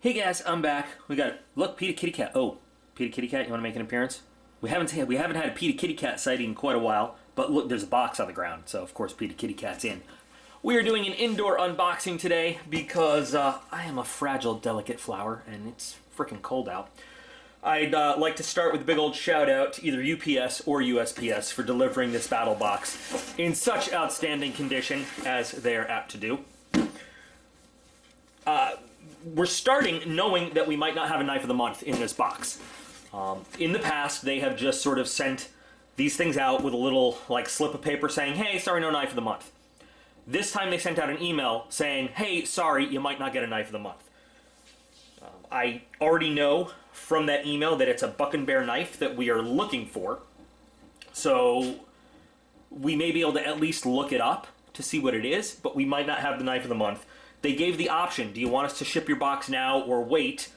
Hey guys, I'm back. We got look, Peter Kitty Cat. Oh, Peter Kitty Cat, you want to make an appearance? We haven't had a Peter Kitty Cat sighting in quite a while, but look, there's a box on the ground, so of course Peter Kitty Cat's in. We are doing an indoor unboxing today because I am a fragile, delicate flower, and it's freaking cold out. I'd like to start with a big old shout out to either UPS or USPS for delivering this battle box in such outstanding condition as they are apt to do. We're starting knowing that we might not have a knife of the month in this box. In the past, they have just sort of sent these things out with a little like slip of paper saying, hey, sorry, no knife of the month. This time they sent out an email saying, hey, sorry, you might not get a knife of the month. I already know from that email that it's a buck and bear knife that we are looking for. So we may be able to at least look it up to see what it is, but we might not have the knife of the month. They gave the option, do you want us to ship your box now or wait,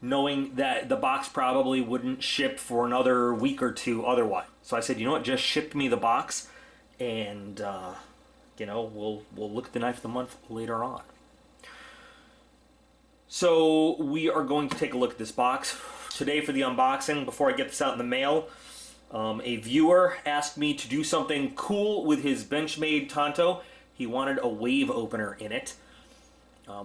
knowing that the box probably wouldn't ship for another week or two otherwise. So I said, you know what, just ship me the box, and we'll look at the knife of the month later on. So we are going to take a look at this box. Today for the unboxing, before I get this out in the mail, a viewer asked me to do something cool with his Benchmade Tonto. He wanted a wave opener in it.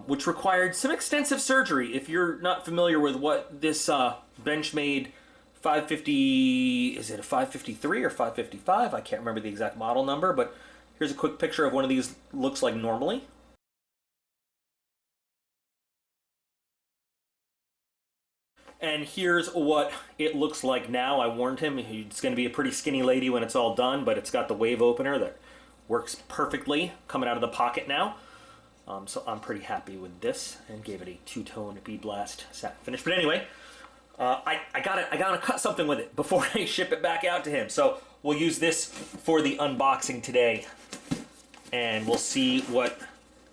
Which required some extensive surgery. If you're not familiar with what this Benchmade 550, is it a 553 or 555? I can't remember the exact model number, but here's a quick picture of one of these looks like normally. And here's what it looks like now. I warned him it's going to be a pretty skinny lady when it's all done, but it's got the wave opener that works perfectly coming out of the pocket now. So I'm pretty happy with this, and gave it a two-tone bead blast satin finish. But anyway, I gotta cut something with it before I ship it back out to him. So we'll use this for the unboxing today, and we'll see what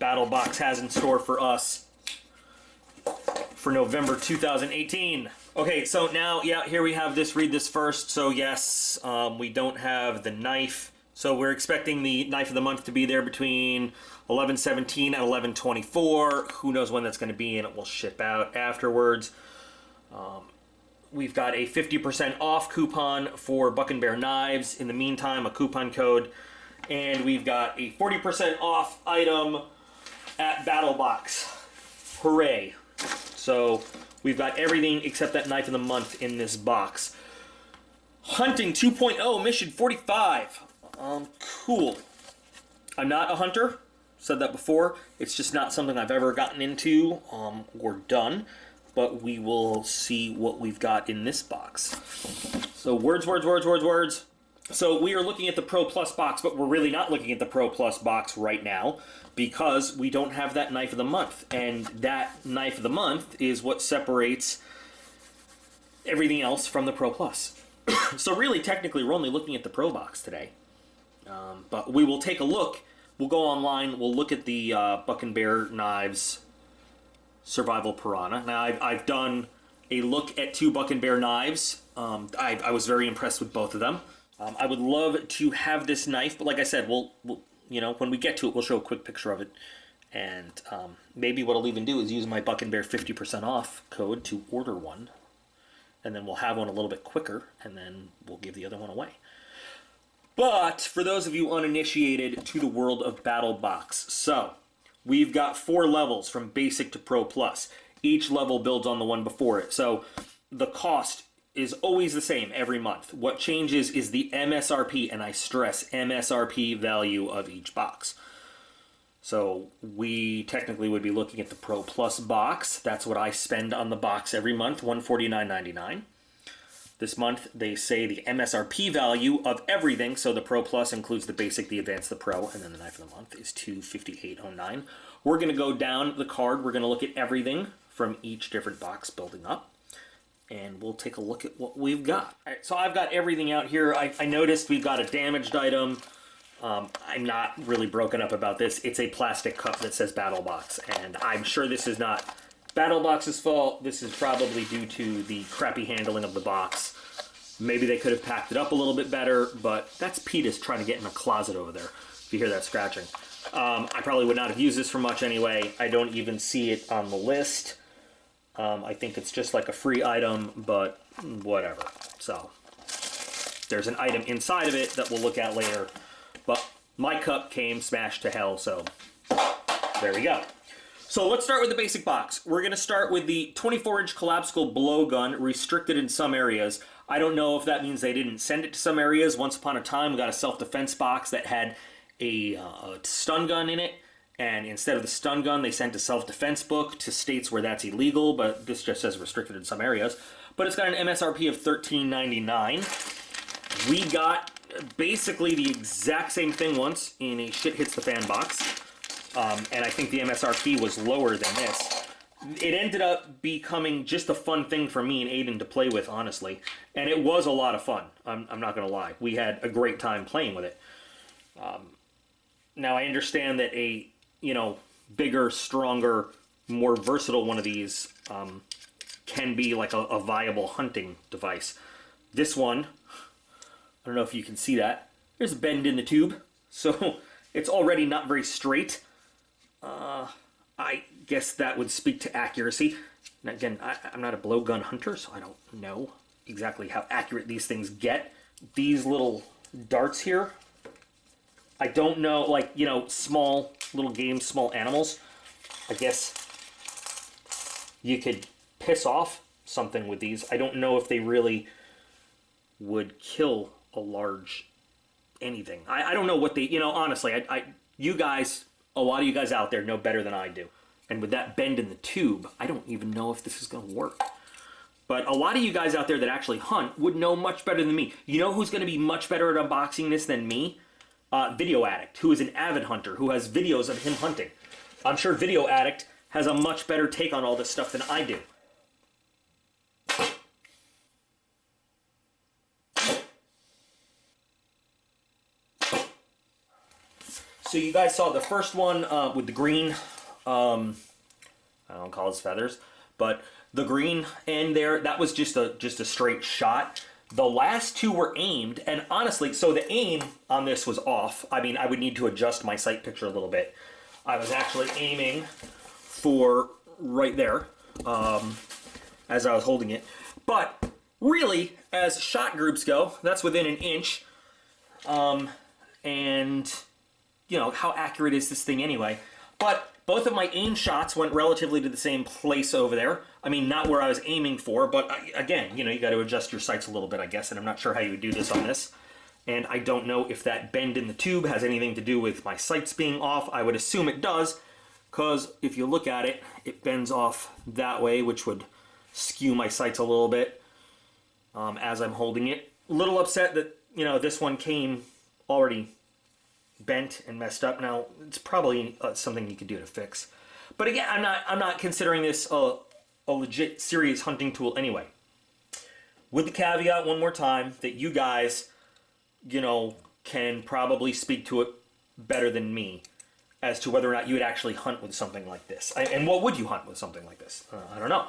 Battlebox has in store for us for November 2018. Okay, so now, yeah, here we have this. Read this first. So yes, we don't have the knife. So we're expecting the knife of the month to be there between 11/17 and 11/24. Who knows when that's going to be, and it will ship out afterwards. We've got a 50% off coupon for Buck and Bear knives. In the meantime, a coupon code. And we've got a 40% off item at Battlebox. Hooray. So we've got everything except that knife of the month in this box. Hunting 2.0 Mission 45. Cool. I'm not a hunter. Said that before. It's just not something I've ever gotten into or done. But we will see what we've got in this box. So words. So we are looking at the Pro Plus box, but we're really not looking at the Pro Plus box right now because we don't have that knife of the month. And that knife of the month is what separates everything else from the Pro Plus. So really, technically, we're only looking at the Pro box today. But we will take a look. We'll go online. We'll look at the Buck and Bear Knives Survival Piranha. Now, I've done a look at two Buck and Bear knives. I was very impressed with both of them. I would love to have this knife, but like I said, we'll when we get to it, we'll show a quick picture of it. And maybe what I'll even do is use my Buck and Bear 50% off code to order one. And then we'll have one a little bit quicker, and then we'll give the other one away. But for those of you uninitiated to the world of Battlebox, so we've got 4 levels from basic to Pro Plus. Each level builds on the one before it. So the cost is always the same every month. What changes is the MSRP, and I stress MSRP value of each box. So we technically would be looking at the Pro Plus box. That's what I spend on the box every month, $149.99. This month, they say the MSRP value of everything, so the Pro Plus includes the Basic, the Advanced, the Pro, and then the knife of the month is $258.09. We're going to go down the card. We're going to look at everything from each different box building up, and we'll take a look at what we've got. All right, so I've got everything out here. I noticed we've got a damaged item. I'm not really broken up about this. It's a plastic cup that says Battlebox, and I'm sure this is not Battlebox's fault. This is probably due to the crappy handling of the box. Maybe they could have packed it up a little bit better, but that's Petus trying to get in a closet over there, if you hear that scratching. I probably would not have used this for much anyway. I don't even see it on the list. I think it's just like a free item, but whatever. So there's an item inside of it that we'll look at later. But my cup came smashed to hell, so there we go. So let's start with the basic box. We're going to start with the 24-inch collapsible blowgun, restricted in some areas. I don't know if that means they didn't send it to some areas. Once upon a time, we got a self-defense box that had a stun gun in it. And instead of the stun gun, they sent a self-defense book to states where that's illegal, but this just says restricted in some areas. But it's got an MSRP of $13.99. We got basically the exact same thing once in a Shit Hits the Fan box. And I think the MSRP was lower than this. It ended up becoming just a fun thing for me and Aiden to play with, honestly. And it was a lot of fun. I'm not going to lie. We had a great time playing with it. Now, I understand that a, bigger, stronger, more versatile one of these can be like a viable hunting device. This one, I don't know if you can see that. There's a bend in the tube. So it's already not very straight. I guess that would speak to accuracy. And again, I'm not a blowgun hunter, so I don't know exactly how accurate these things get. These little darts here, I don't know, small little games, small animals. I guess you could piss off something with these. I don't know if they really would kill a large anything. I don't know what they, honestly, you guys, a lot of you guys out there know better than I do. And with that bend in the tube, I don't even know if this is going to work. But a lot of you guys out there that actually hunt would know much better than me. You know who's going to be much better at unboxing this than me? Video Addict, who is an avid hunter, who has videos of him hunting. I'm sure Video Addict has a much better take on all this stuff than I do. So you guys saw the first one with the green, I don't call it feathers, but the green end there, that was just a straight shot. The last two were aimed, and honestly, so the aim on this was off. I mean, I would need to adjust my sight picture a little bit. I was actually aiming for right there as I was holding it. But really, as shot groups go, that's within an inch. And how accurate is this thing anyway? But both of my aim shots went relatively to the same place over there. I mean, not where I was aiming for, but again, you got to adjust your sights a little bit, I guess, and I'm not sure how you would do this on this. And I don't know if that bend in the tube has anything to do with my sights being off. I would assume it does, because if you look at it, it bends off that way, which would skew my sights a little bit as I'm holding it. A little upset that, this one came already bent and messed up. Now, it's probably something you could do to fix. But again, I'm not considering this a legit serious hunting tool anyway. With the caveat one more time that you guys, can probably speak to it better than me as to whether or not you would actually hunt with something like this. And what would you hunt with something like this? I don't know.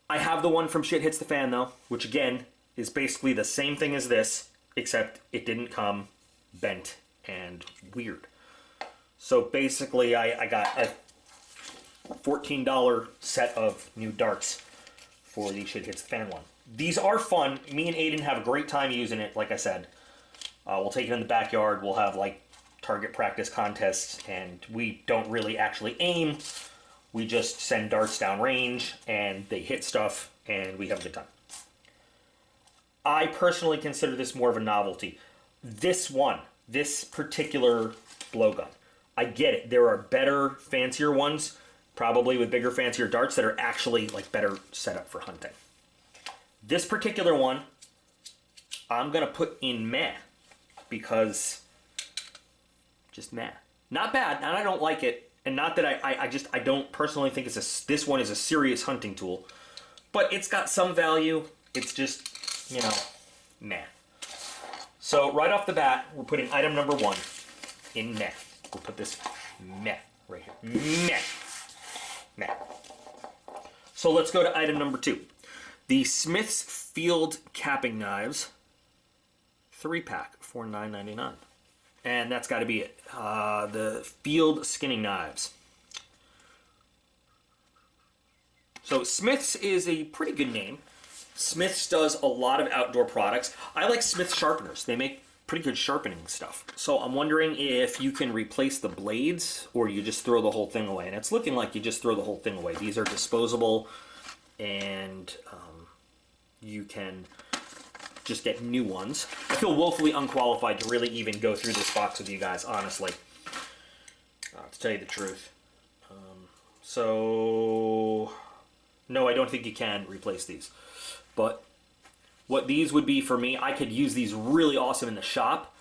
I have the one from Shit Hits the Fan, though, which again is basically the same thing as this, except it didn't come bent and weird. So basically, I got a $14 set of new darts for the Shit Hits the Fan one. These are fun. Me and Aiden have a great time using it, like I said. We'll take it in the backyard. We'll have, target practice contests, and we don't really actually aim. We just send darts down range, and they hit stuff, and we have a good time. I personally consider this more of a novelty. This particular blowgun, I get it. There are better, fancier ones, probably with bigger, fancier darts that are actually better set up for hunting. This particular one, I'm gonna put in meh, because just meh. Not bad, and I don't like it, and not that I don't personally think this one is a serious hunting tool, but it's got some value. It's just, meh. So right off the bat, we're putting item number 1 in meh. We'll put this meh right here. Meh. Meh. So let's go to item number 2. The Smith's Field Capping Knives 3-pack for $9.99. And that's got to be it. The Field Skinning Knives. So Smith's is a pretty good name. Smith's does a lot of outdoor products. I like Smith's sharpeners. They make pretty good sharpening stuff. So I'm wondering if you can replace the blades or you just throw the whole thing away. And it's looking like you just throw the whole thing away. These are disposable, and you can just get new ones. I feel woefully unqualified to really even go through this box with you guys, honestly. To tell you the truth. So, no, I don't think you can replace these. But what these would be for me, I could use these really awesome in the shop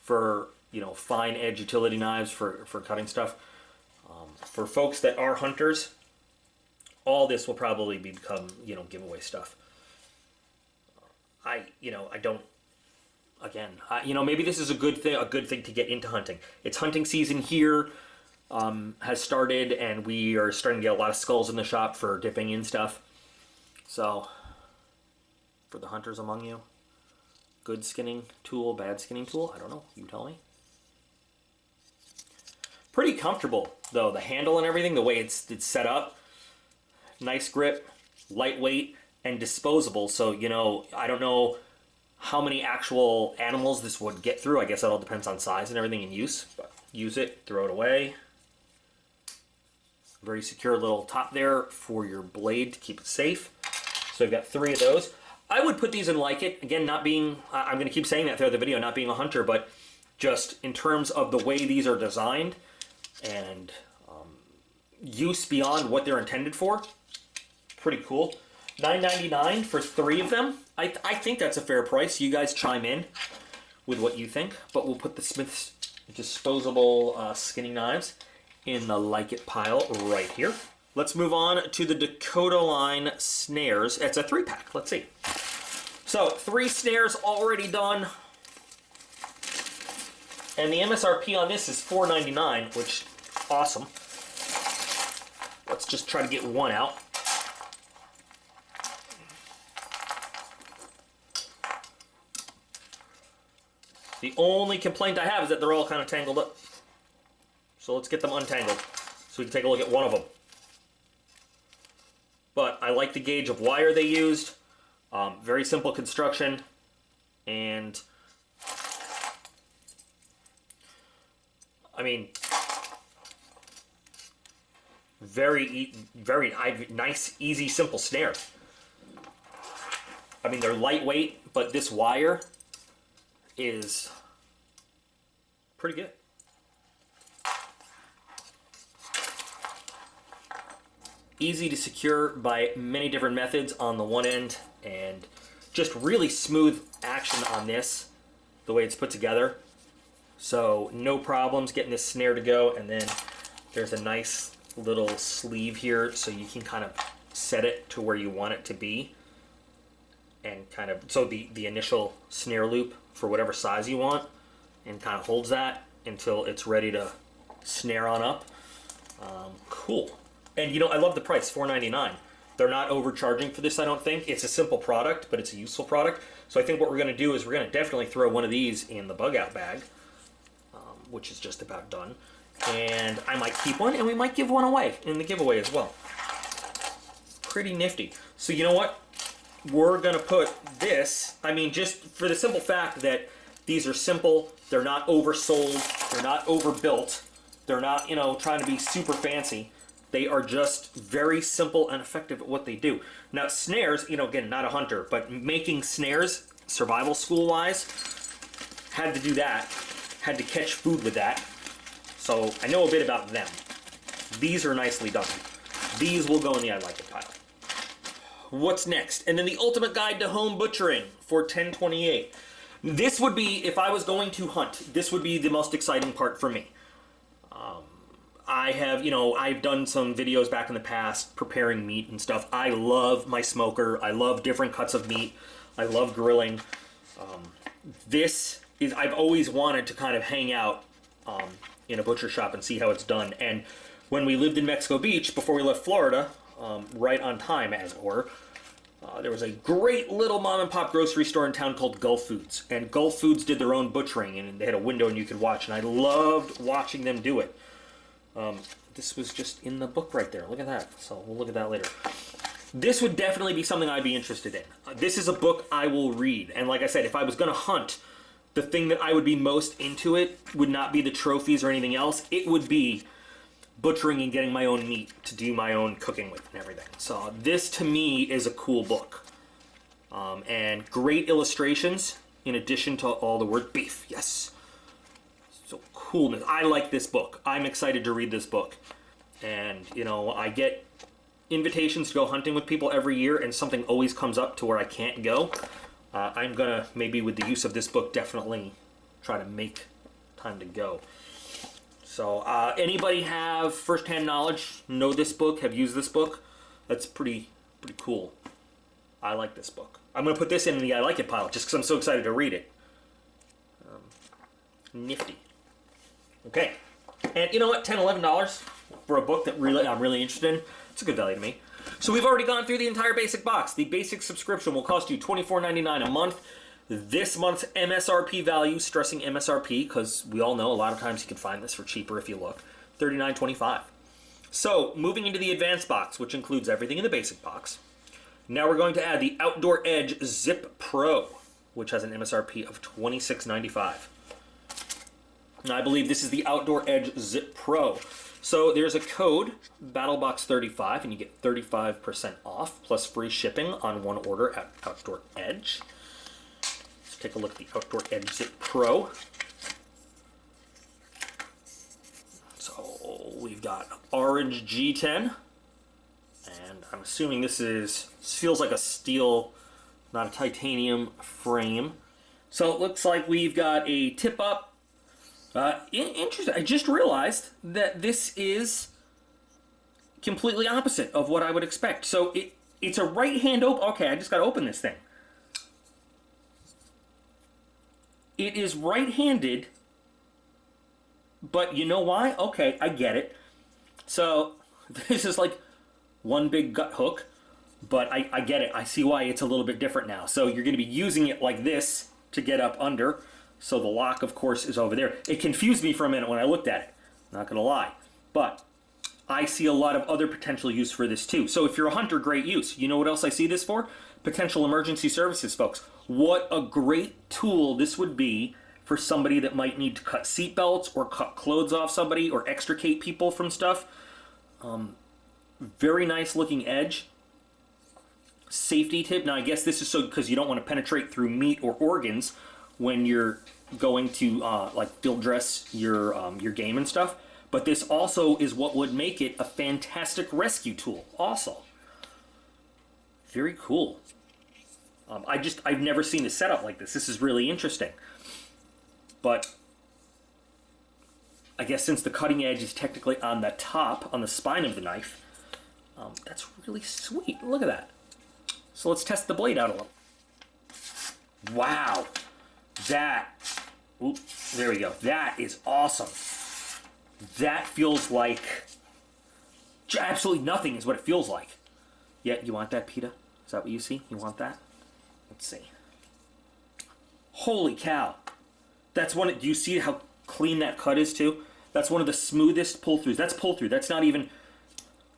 for, you know, fine edge utility knives for cutting stuff. For folks that are hunters, all this will probably become, you know, giveaway stuff. Maybe this is a good thing to get into hunting. It's hunting season here, has started, and we are starting to get a lot of skulls in the shop for dipping in stuff. So, for the hunters among you, good skinning tool, bad skinning tool, I don't know, you tell me. Pretty comfortable, though, the handle and everything, the way it's set up. Nice grip, lightweight, and disposable, so, you know, I don't know how many actual animals this would get through. I guess that all depends on size and everything and use, but use it, throw it away. Very secure little top there for your blade to keep it safe. So you've got 3 of those. I would put these in like it. Again, not being, I'm going to keep saying that throughout the video, not being a hunter, but just in terms of the way these are designed and use beyond what they're intended for. Pretty cool. $9.99 for 3 of them. I think that's a fair price. You guys chime in with what you think, but we'll put the Smith's disposable skinning knives in the like it pile right here. Let's move on to the Dakota Line snares. It's a 3-pack. Let's see. So 3 snares already done, and the MSRP on this is $4.99, which awesome. Let's just try to get one out. The only complaint I have is that they're all kind of tangled up. So let's get them untangled so we can take a look at one of them. But I like the gauge of wire they used. Very simple construction. And I mean, very nice, easy, simple snare. I mean, they're lightweight, but this wire is pretty good. Easy to secure by many different methods on the one end, and just really smooth action on this, the way it's put together. So no problems getting this snare to go, and then there's a nice little sleeve here so you can kind of set it to where you want it to be. And kind of, so the initial snare loop for whatever size you want, and kind of holds that until it's ready to snare on up. Cool. And you know, I love the price, $4.99. They're not overcharging for this, I don't think. It's a simple product, but it's a useful product. So I think what we're going to do is we're going to definitely throw one of these in the bug out bag, which is just about done. And I might keep one, and we might give one away in the giveaway as well. Pretty nifty. So you know what? We're going to put this, I mean, just for the simple fact that these are simple, they're not oversold, they're not overbuilt, they're not, you know, trying to be super fancy. They are just very simple and effective at what they do. Now, snares, you know, again, not a hunter, but making snares, survival school-wise, had to do that, had to catch food with that. So I know a bit about them. These are nicely done. These will go in the I like it pile. What's next? And then the ultimate guide to home butchering for 1028. This would be, if I was going to hunt, this would be the most exciting part for me. I have, you know, I've done some videos back in the past preparing meat and stuff. I love my smoker. I love different cuts of meat. I love grilling. This is, I've always wanted to kind of hang out in a butcher shop and see how it's done. And when we lived in Mexico Beach, before we left Florida, right on time, as it were, there was a great little mom and pop grocery store in town called Gulf Foods. And Gulf Foods did their own butchering, and they had a window and you could watch. And I loved watching them do it. This was just in the book right there. Look at that. So we'll look at that later. This would definitely be something I'd be interested in. This is a book I will read. And like I said, if I was going to hunt, the thing that I would be most into it would not be the trophies or anything else. It would be butchering and getting my own meat to do my own cooking with and everything. So this, to me, is a cool book. And great illustrations in addition to all the word beef. Yes. So coolness. I like this book. I'm excited to read this book. And, you know, I get invitations to go hunting with people every year, and something always comes up to where I can't go. I'm gonna, maybe with the use of this book, definitely try to make time to go. So anybody have first-hand knowledge, know this book, have used this book? That's pretty cool. I like this book. I'm gonna put this in the I like it pile just because I'm so excited to read it. Nifty. Okay, and you know what, $10, $11 for a book that I'm really interested in, it's a good value to me. So we've already gone through the entire basic box. The basic subscription will cost you $24.99 a month. This month's MSRP value, stressing MSRP, because we all know a lot of times you can find this for cheaper if you look, $39.25. So moving into the advanced box, which includes everything in the basic box, now we're going to add the Outdoor Edge Zip Pro, which has an MSRP of $26.95. And I believe this is the Outdoor Edge Zip Pro. So there's a code, Battlbox35, and you get 35% off, plus free shipping on one order at Outdoor Edge. Let's take a look at the Outdoor Edge Zip Pro. So we've got orange G10, and I'm assuming this feels like a steel, not a titanium frame. So it looks like we've got a tip up. Interesting. I just realized that this is completely opposite of what I would expect. So it's a right hand open. Okay, I just got to open this thing. It is right-handed, but you know why? Okay, I get it. So this is like one big gut hook, but I get it. I see why it's a little bit different now. So you're going to be using it like this to get up under. So the lock, of course, is over there. It confused me for a minute when I looked at it. Not going to lie. But I see a lot of other potential use for this too. So if you're a hunter, great use. You know what else I see this for? Potential emergency services, folks. What a great tool this would be for somebody that might need to cut seatbelts or cut clothes off somebody or extricate people from stuff. Very nice looking edge. Safety tip. Now I guess this is so because you don't want to penetrate through meat or organs when you're going to like field dress your game and stuff. But this also is what would make it a fantastic rescue tool also. Very cool. I've never seen a setup like this. This is really interesting. But I guess since the cutting edge is technically on the top, on the spine of the knife, that's really sweet. Look at that. So let's test the blade out a little. Wow. There we go. That is awesome. That feels like absolutely nothing is what it feels like. Yeah, you want that, PETA? Is that what you see? You want that? Let's see. Holy cow. That's one. Do you see how clean that cut is too? That's one of the smoothest pull-throughs. That's pull-through. That's not even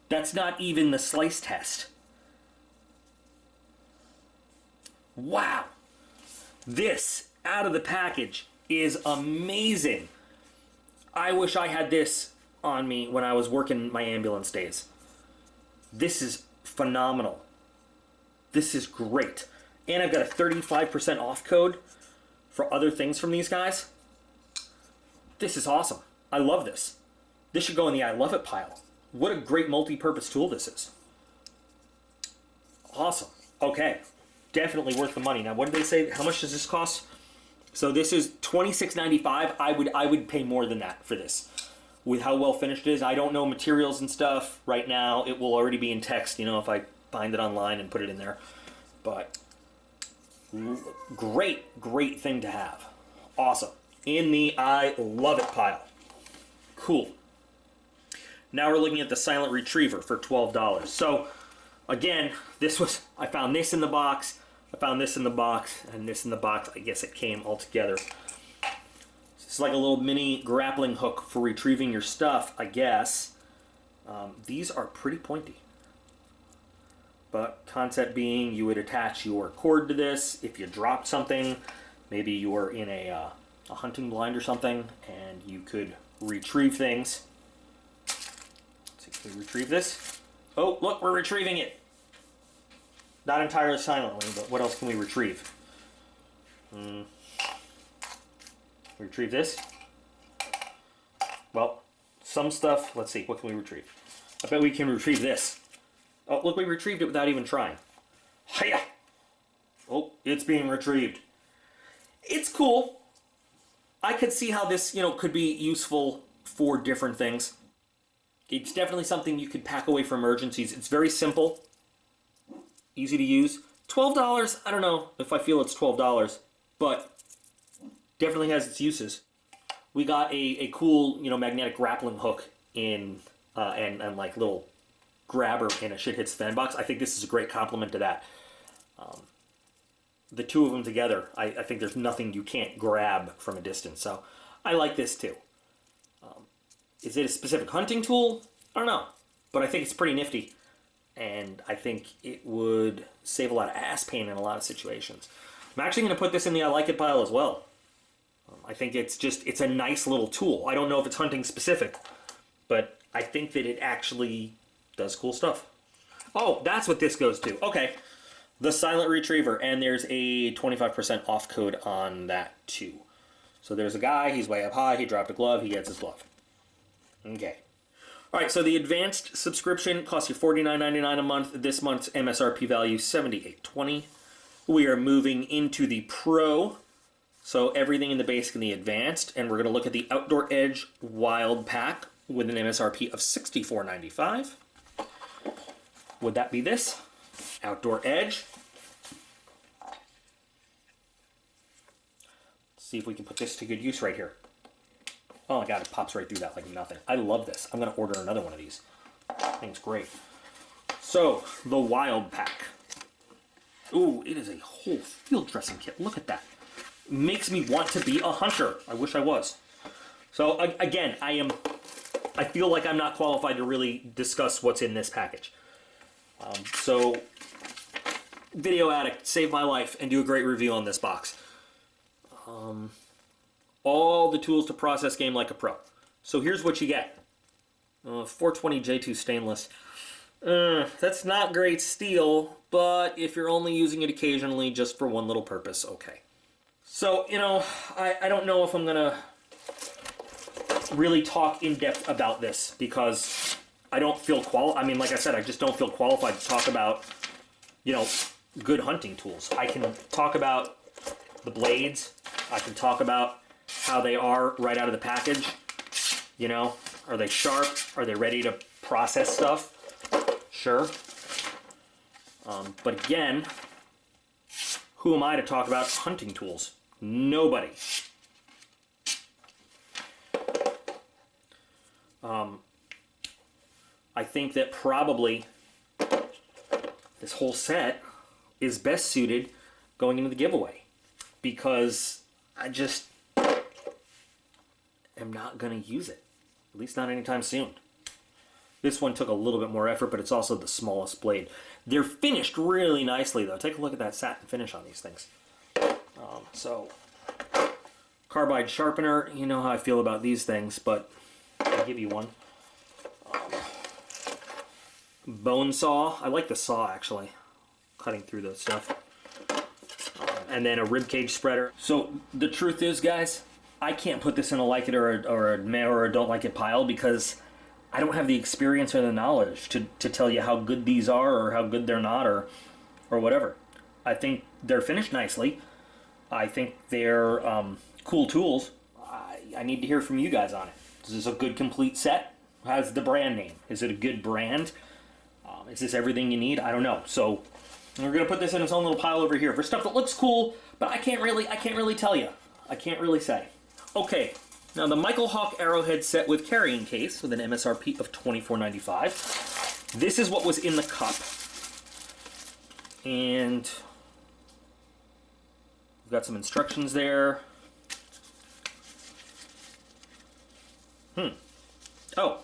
the slice test. Wow. This out of the package is amazing. I wish I had this on me when I was working my ambulance days. This is phenomenal. This is great. And I've got a 35% off code for other things from these guys. This is awesome. I love this. This should go in the I love it pile. What a great multi-purpose tool this is. Awesome. Okay. Definitely worth the money. Now, what did they say? How much does this cost? So this is $26.95. I would pay more than that for this. With how well finished it is. I don't know materials and stuff right now. It will already be in text, you know, if I find it online and put it in there. But great thing to have. Awesome. In the I love it pile. Cool. Now we're looking at the Silent Retriever for $12. So again, I found this in the box, I found this in the box, and this in the box. I guess it came all together. It's like a little mini grappling hook for retrieving your stuff, I guess. These are pretty pointy. But concept being, you would attach your cord to this. If you dropped something, maybe you were in a hunting blind or something, and you could retrieve things. Let's see, can we retrieve this? Oh, look, we're retrieving it. Not entirely silently, but what else can we retrieve? Retrieve this. Well, some stuff, let's see, what can we retrieve? I bet we can retrieve this. Oh, look, we retrieved it without even trying. Hiya! Oh, it's being retrieved. It's cool. I could see how this, could be useful for different things. It's definitely something you could pack away for emergencies. It's very simple, easy to use. $12, I don't know if I feel it's $12, but definitely has its uses. We got a cool, magnetic grappling hook in, and like little grabber in a Shit Hits fan box. I think this is a great complement to that. The two of them together, I think there's nothing you can't grab from a distance. So I like this too. Is it a specific hunting tool? I don't know. But I think it's pretty nifty. And I think it would save a lot of ass pain in a lot of situations. I'm actually going to put this in the I like it pile as well. I think it's a nice little tool. I don't know if it's hunting specific, but I think that it actually does cool stuff. Oh, that's what this goes to. Okay. The silent retriever, and there's a 25% off code on that too. So there's a guy, he's way up high, he dropped a glove, he gets his glove. Okay. Alright, so the advanced subscription costs you $49.99 a month. This month's MSRP value, $78.20. We are moving into the Pro. So everything in the basic and the advanced, and we're going to look at the Outdoor Edge Wild Pack with an MSRP of $64.95. Would that be this? Outdoor Edge. Let's see if we can put this to good use right here. Oh my god, it pops right through that like nothing. I love this. I'm going to order another one of these. I think it's great. So, the Wild Pack. Ooh, it is a whole field dressing kit. Look at that. Makes me want to be a hunter. I wish I was. So, again, I feel like I'm not qualified to really discuss what's in this package. So, Video Addict saved my life and do a great review on this box. All the tools to process game like a pro. So here's what you get. 420 J2 stainless. That's not great steel, but if you're only using it occasionally just for one little purpose, okay. So, I don't know if I'm going to really talk in depth about this because I don't feel like I said, I just don't feel qualified to talk about, good hunting tools. I can talk about the blades. I can talk about how they are right out of the package. Are they sharp? Are they ready to process stuff? Sure. But again, who am I to talk about hunting tools? Nobody. I think that probably this whole set is best suited going into the giveaway because I just am not going to use it, at least not anytime soon. This one took a little bit more effort, but it's also the smallest blade. They're finished really nicely, though. Take a look at that satin finish on these things. So, carbide sharpener, you know how I feel about these things, but I'll give you one. Bone saw. I like the saw, actually, cutting through the stuff. And then a ribcage spreader. So, the truth is, guys, I can't put this in a like it or a don't like it pile because I don't have the experience or the knowledge to tell you how good these are or how good they're not or whatever. I think they're finished nicely. I think they're cool tools. I need to hear from you guys on it. Is this a good complete set? How's the brand name? Is it a good brand? Is this everything you need? I don't know. So we're gonna put this in its own little pile over here for stuff that looks cool, but I can't really tell you. I can't really say. Okay, now the Michael Hawk Arrowhead set with carrying case with an MSRP of $24.95. This is what was in the cup. And we've got some instructions there. Oh,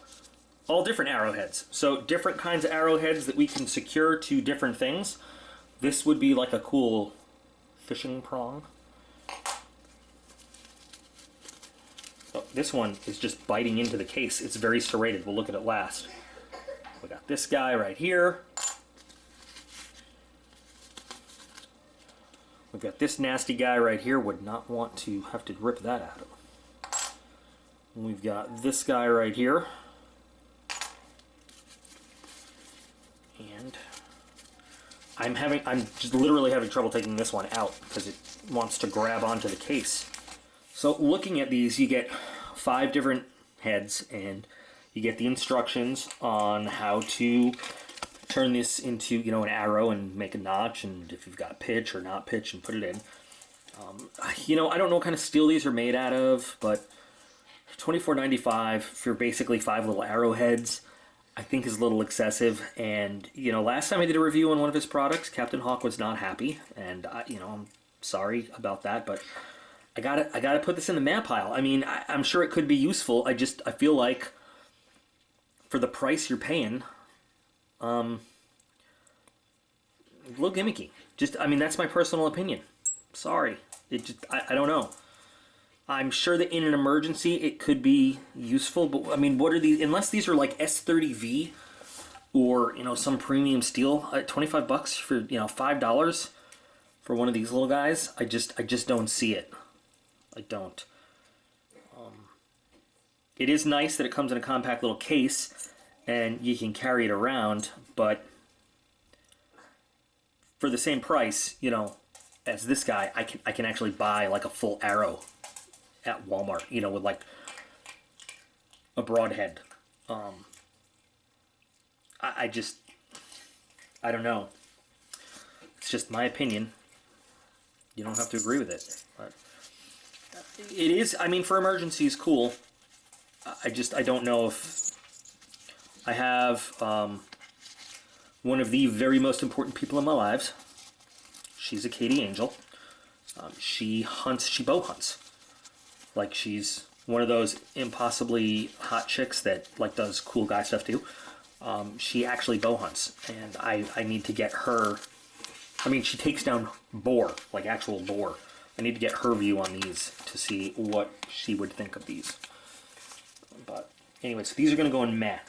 all different arrowheads. So different kinds of arrowheads that we can secure to different things. This would be like a cool fishing prong. Oh, this one is just biting into the case. It's very serrated. We'll look at it last. We got this guy right here. We've got this nasty guy right here. Would not want to have to rip that out of him. And we've got this guy right here. And I'm just literally having trouble taking this one out because it wants to grab onto the case. So looking at these, you get 5 different heads, and you get the instructions on how to turn this into, you know, an arrow and make a notch, and if you've got pitch or not pitch, and put it in. You know, I don't know what kind of steel these are made out of, but $24.95 for basically 5 little arrowheads, I think is a little excessive. And, you know, last time I did a review on one of his products, Captain Hawk was not happy, and you know, I'm sorry about that, but I gotta put this in the meh pile. I mean, I'm sure it could be useful. I feel like for the price you're paying, a little gimmicky. I mean, that's my personal opinion. Sorry. I don't know. I'm sure that in an emergency it could be useful, but I mean, what are these? Unless these are like S30V or, you know, some premium steel, $25 for, you know, $5 for one of these little guys. I just don't see it. I don't. It is nice that it comes in a compact little case and you can carry it around, but for the same price, you know, as this guy, I can actually buy like a full arrow at Walmart, you know, with like a broadhead. I don't know. It's just my opinion. You don't have to agree with it, but it is, I mean, for emergencies, cool. I don't know if I have one of the very most important people in my lives. She's a Katie Angel. She bow hunts. Like, she's one of those impossibly hot chicks that like does cool guy stuff too. She actually bow hunts, and I need to get her. I mean, she takes down boar, like actual boar. I need to get her view on these to see what she would think of these. But anyways, these are going to go in meh.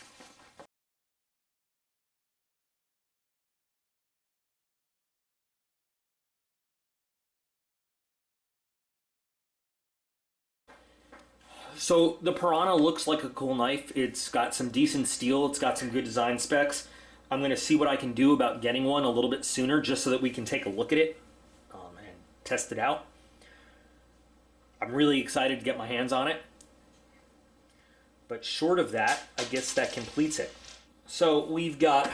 So the Piranha looks like a cool knife. It's got some decent steel. It's got some good design specs. I'm going to see what I can do about getting one a little bit sooner just so that we can take a look at it and test it out. I'm really excited to get my hands on it. But short of that, I guess that completes it. So we've got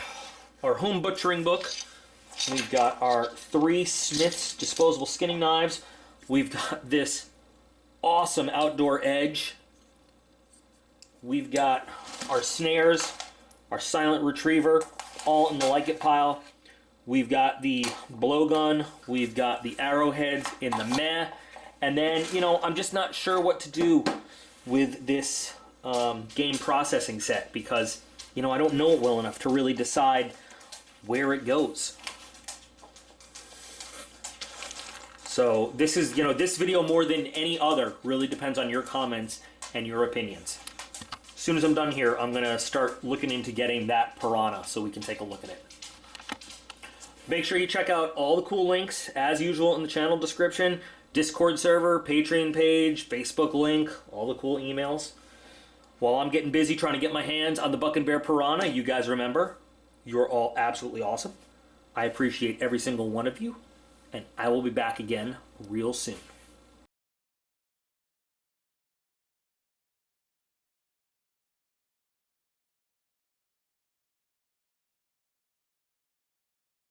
our home butchering book. We've got our 3 Smith's disposable skinning knives. We've got this awesome outdoor edge. We've got our snares, our silent retriever, all in the like it pile. We've got the blowgun. We've got the arrowheads in the meh. And then, you know, I'm just not sure what to do with this game processing set because, you know, I don't know it well enough to really decide where it goes. So this is, you know, this video more than any other really depends on your comments and your opinions. As soon as I'm done here, I'm going to start looking into getting that Piranha so we can take a look at it. Make sure you check out all the cool links, as usual, in the channel description. Discord server, Patreon page, Facebook link, all the cool emails. While I'm getting busy trying to get my hands on the Buck and Bear Piranha, you guys remember, you're all absolutely awesome. I appreciate every single one of you, and I will be back again real soon.